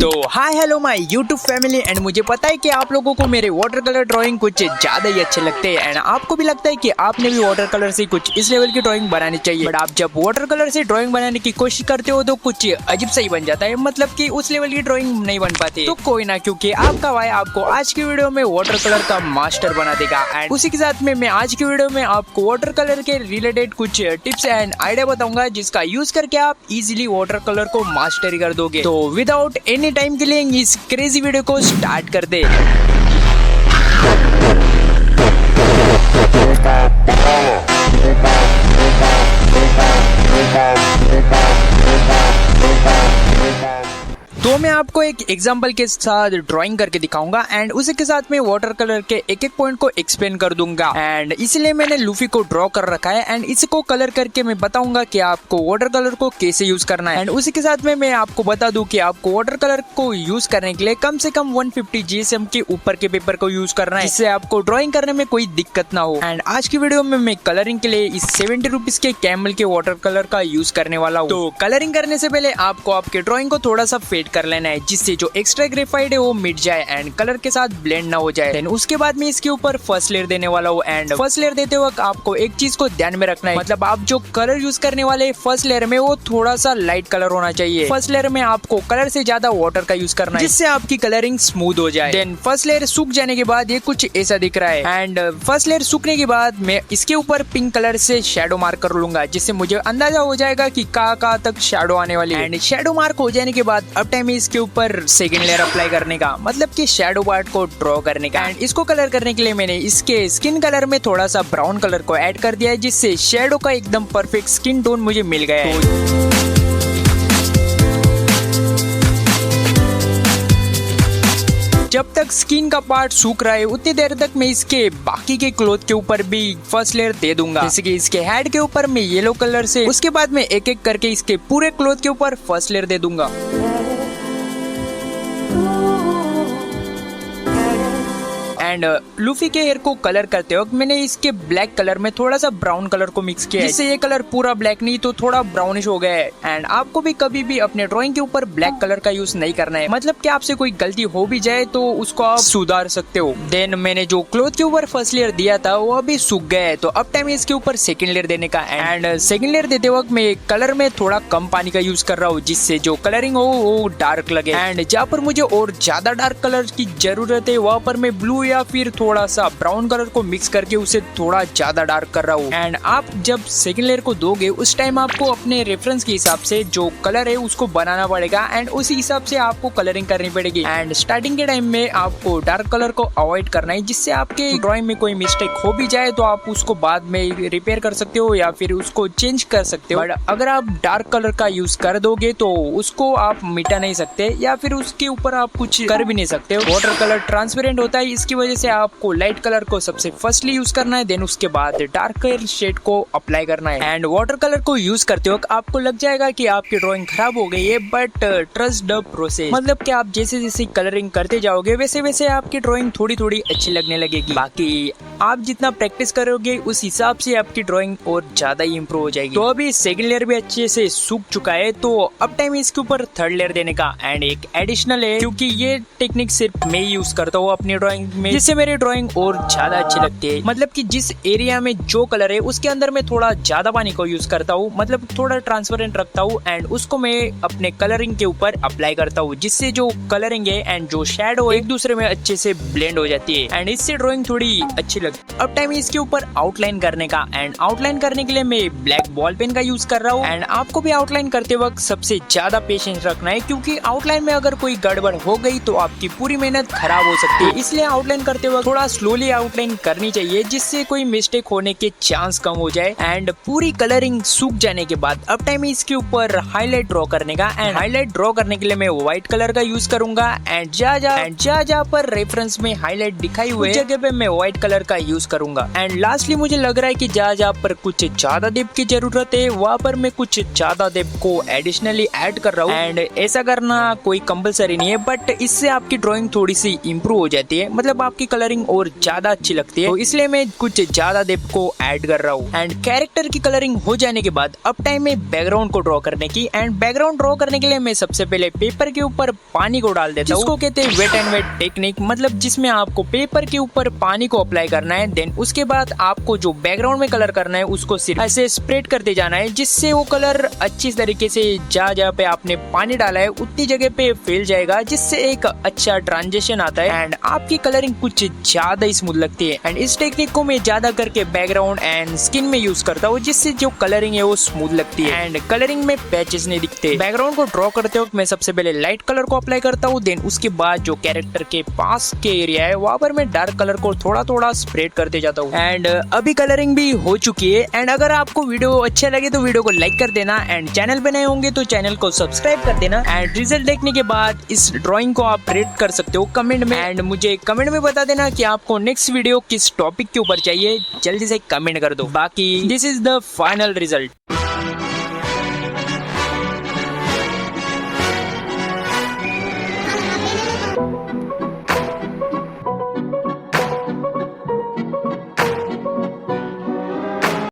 तो hi hello my YouTube family and मुझे पता है कि आप लोगों को मेरे वाटर कलर ड्राइंग कुछ ज्यादा ही अच्छे लगते हैं एंड आपको भी लगता है कि आपने भी वाटर कलर से कुछ इस लेवल की ड्राइंग बनानी चाहिए। बट आप जब वाटर कलर से ड्राइंग बनाने की कोशिश करते हो तो कुछ अजीब सा ही बन जाता है, मतलब कि उस लेवल की ड्राइंग नहीं बन पाती। तो कोई ना, क्योंकि आपका भाई आपको आज की वीडियो में वाटर कलर का मास्टर बना देगा एंड उसी के साथ में मैं आज की वीडियो में आपको वाटर कलर के रिलेटेड कुछ टिप्स एंड आइडिया बताऊंगा जिसका यूज करके आप इजीली वाटर कलर को मास्टरी कर दोगे। तो विदाउट एनी टाइम के लिए इस क्रेजी वीडियो को स्टार्ट कर दे। तो मैं आपको एक एग्जांपल के साथ ड्राइंग करके दिखाऊंगा एंड उसी के साथ में वाटर कलर के एक एक पॉइंट को एक्सप्लेन कर दूंगा एंड इसलिए मैंने लूफी को ड्रॉ कर रखा है एंड इसको कलर करके मैं बताऊंगा कि आपको वाटर कलर को कैसे यूज करना है। एंड उसी के साथ में मैं आपको बता दूं कि आपको वाटर कलर को यूज करने के लिए कम से कम 150 GSM के ऊपर के पेपर को यूज करना है, जिससे आपको ड्रॉइंग करने में कोई दिक्कत ना हो। एंड आज की वीडियो में मैं कलरिंग के लिए इस 70 रुपीज के कैमल के वाटर कलर का यूज करने वाला हूँ। तो कलरिंग करने से पहले आपको आपके ड्रॉइंग को थोड़ा सा फेड कर लेना है, जिससे जो एक्स्ट्रा ग्रेफाइट है वो मिट जाए एंड कलर के साथ ब्लेंड ना हो जाए। देन उसके बाद में इसके ऊपर फर्स्ट लेयर देने वाला हूँ एंड फर्स्ट लेयर देते वक्त आपको एक चीज को ध्यान में रखना है, मतलब आप जो कलर यूज करने वाले फर्स्ट लेयर में वो थोड़ा सा लाइट कलर होना चाहिए। फर्स्ट लेयर में आपको कलर से ज्यादा वाटर का यूज करना है, जिससे आपकी कलरिंग स्मूथ हो जाए। देन फर्स्ट लेयर सूख जाने के बाद ये कुछ ऐसा दिख रहा है एंड फर्स्ट लेयर सूखने के बाद मैं इसके ऊपर पिंक कलर से शेडो मार्क कर लूंगा, जिससे मुझे अंदाजा हो जाएगा कि कहाँ तक शेडो आने वाली है। एंड शेडो मार्क हो जाने के बाद अब टाइम है इसके ऊपर सेकेंड लेयर अप्लाई करने का, मतलब कि शेडो पार्ट को ड्रॉ करने का। एंड इसको कलर करने के लिए मैंने इसके स्किन कलर में थोड़ा सा ब्राउन कलर को ऐड कर दिया है, जिससे शेडो का एकदम परफेक्ट स्किन टोन मुझे मिल गया है। जब तक स्किन का पार्ट सूख रहा है उतनी देर तक मैं इसके बाकी के क्लोथ के ऊपर भी फर्स्ट लेयर दे दूंगा। जैसे कि इसके हेड के ऊपर मैं येलो कलर से, उसके बाद में एक एक करके इसके पूरे क्लोथ के ऊपर फर्स्ट लेयर दे दूंगा। एंड लूफी के हेयर को कलर करते वक्त मैंने इसके ब्लैक कलर में थोड़ा सा ब्राउन कलर को मिक्स किया है, जिससे ये कलर पूरा ब्लैक नहीं तो थोड़ा ब्राउनिश हो गया है। एंड आपको भी कभी भी अपने ड्राइंग के ऊपर ब्लैक कलर का यूज नहीं करना है, मतलब कि आपसे कोई गलती हो भी जाए तो उसको आप सुधार सकते हो। देन मैंने जो क्लोथ के ऊपर फर्स्ट लेयर दिया था वो अभी सूख गया है, तो अब टाइम है इसके ऊपर सेकेंड लेयर देने का। एंड सेकेंड लेयर देते वक्त मैं कलर में थोड़ा कम पानी का यूज कर रहा हूँ, जिससे जो कलरिंग हो वो डार्क लगे। एंड जहाँ पर मुझे और ज्यादा डार्क कलर की जरूरत है वहाँ पर मैं ब्लू या फिर थोड़ा सा ब्राउन कलर को मिक्स करके उसे थोड़ा ज्यादा डार्क कर रहा हूँ। एंड आप जब सेकंड लेयर को दोगे उस टाइम आपको अपने रेफरेंस के हिसाब से जो कलर है उसको बनाना पड़ेगा एंड उसी हिसाब से आपको कलरिंग करनी पड़ेगी। एंड स्टार्टिंग के टाइम में आपको डार्क कलर को अवॉइड करना है, जिससे आपके ड्राइंग में कोई मिस्टेक हो भी जाए तो आप उसको बाद में रिपेयर कर सकते हो या फिर उसको चेंज कर सकते हो। बट अगर आप डार्क कलर का यूज कर दोगे तो उसको आप मिटा नहीं सकते या फिर उसके ऊपर आप कुछ कर भी नहीं सकते। वाटर कलर ट्रांसपेरेंट होता है, इसकी वजह से आपको लाइट कलर को सबसे फर्स्टली यूज करना है, देन उसके बाद डार्कर शेड को अप्लाई करना है। एंड वाटर कलर को यूज करते वक्त आपको लग जाएगा कि आपकी ड्राइंग खराब हो गई है, बट ट्रस्ट द प्रोसेस, मतलब कि आप जैसे जैसे कलरिंग करते जाओगे वैसे वैसे आपकी ड्राइंग थोड़ी थोड़ी अच्छी लगने लगेगी। बाकी आप जितना प्रैक्टिस करोगे उस हिसाब से आपकी ड्राइंग और ज्यादा ही इम्प्रूव हो जाएगी। तो अभी सेकंड लेयर भी अच्छे से सूख चुका है, तो अब टाइम है इसके ऊपर थर्ड लेयर देने का। एंड एक एडिशनल है, क्योंकि ये टेक्निक सिर्फ मैं ही यूज करता हूँ अपनी ड्राइंग में, जिससे मेरी ड्राइंग और ज्यादा अच्छी लगती है। मतलब कि जिस एरिया में जो कलर है उसके अंदर मैं थोड़ा ज्यादा पानी को यूज करता हूँ, मतलब थोड़ा ट्रांसपेरेंट रखता हूँ एंड उसको मैं अपने कलरिंग के ऊपर अप्लाई करता हूँ, जिससे जो कलरिंग है एंड जो शेडो एक दूसरे में अच्छे से ब्लेंड हो जाती है एंड इससे ड्राइंग थोड़ी अच्छी लगती है। अब टाइम है इसके ऊपर आउटलाइन करने का एंड आउटलाइन करने के लिए मैं ब्लैक बॉल पेन का यूज कर रहा हूँ। एंड आपको भी आउटलाइन करते वक्त सबसे ज्यादा पेशेंस रखना है, क्योंकि आउटलाइन में अगर कोई गड़बड़ हो गई तो आपकी पूरी मेहनत खराब हो सकती है। इसलिए आउटलाइन करते वक्त थोड़ा स्लोली आउटलाइन करनी चाहिए, जिससे कोई मिस्टेक होने के चांस कम हो जाए। एंड पूरी कलरिंग सूख जाने के बाद अब टाइम है इसके ऊपर हाईलाइट ड्रॉ करने का। एंड हाईलाइट ड्रॉ करने के लिए मैं व्हाइट कलर का यूज करूंगा एंड जहाँ पर रेफरेंस में हाईलाइट दिखाई हुए जगह पे मैं व्हाइट कलर का यूज करूंगा। एंड लास्टली मुझे लग रहा है कि जहाँ पर कुछ ज्यादा डेप्थ की जरूरत है वहाँ पर मैं कुछ ज्यादा डेप्थ को एडिशनली ऐड कर रहा हूँ। एंड ऐसा करना कोई कंपलसरी नहीं है, बट इससे आपकी ड्राइंग थोड़ी सी इम्प्रूव हो जाती है, मतलब आप आपकी कलरिंग और ज्यादा अच्छी लगती है, तो इसलिए मैं कुछ ज्यादा डेप्थ को ऐड कर रहा हूँ। एंड कैरेक्टर की कलरिंग हो जाने के बाद अब टाइम है बैकग्राउंड को ड्रॉ करने की। एंड बैकग्राउंड ड्रॉ करने के लिए मैं सबसे पहले पेपर के ऊपर पानी को डाल देता हूँ, जिसको कहते हैं वेट एंड वेट टेक्निक, मतलब जिसमें आपको पेपर के ऊपर पानी को अप्लाई करना है। देन उसके बाद आपको जो बैकग्राउंड में कलर करना है उसको सिर्फ ऐसे स्प्रेड करते जाना है, जिससे वो कलर अच्छी तरीके से जहाँ पे आपने पानी डाला है उतनी जगह पे फैल जाएगा, जिससे एक अच्छा ट्रांजिशन आता है एंड आपकी कलरिंग कुछ ज्यादा स्मूथ लगती है। एंड इस टेक्निक को मैं ज्यादा करके बैकग्राउंड एंड स्किन में यूज करता हूँ, जिससे जो कलरिंग है वो स्मूथ लगती है एंड कलरिंग में पैचेस नहीं दिखते। बैकग्राउंड को ड्रॉ करते वक्त मैं सबसे पहले लाइट कलर को अप्लाई करता हूँ, देन उसके बाद जो कैरेक्टर के पास के एरिया है वहाँ पर मैं डार्क कलर को थोड़ा थोड़ा स्प्रेड करते जाता हूँ। एंड अभी कलरिंग भी हो चुकी है। एंड अगर आपको वीडियो अच्छा लगे तो वीडियो को लाइक कर देना एंड चैनल पे नए होंगे तो चैनल को सब्सक्राइब कर देना। एंड रिजल्ट देखने के बाद इस ड्राइंग को आप रेट कर सकते हो कमेंट में, एंड मुझे कमेंट में बता देना कि आपको नेक्स्ट वीडियो किस टॉपिक के ऊपर चाहिए, जल्दी से कमेंट कर दो। बाकी this is the final result.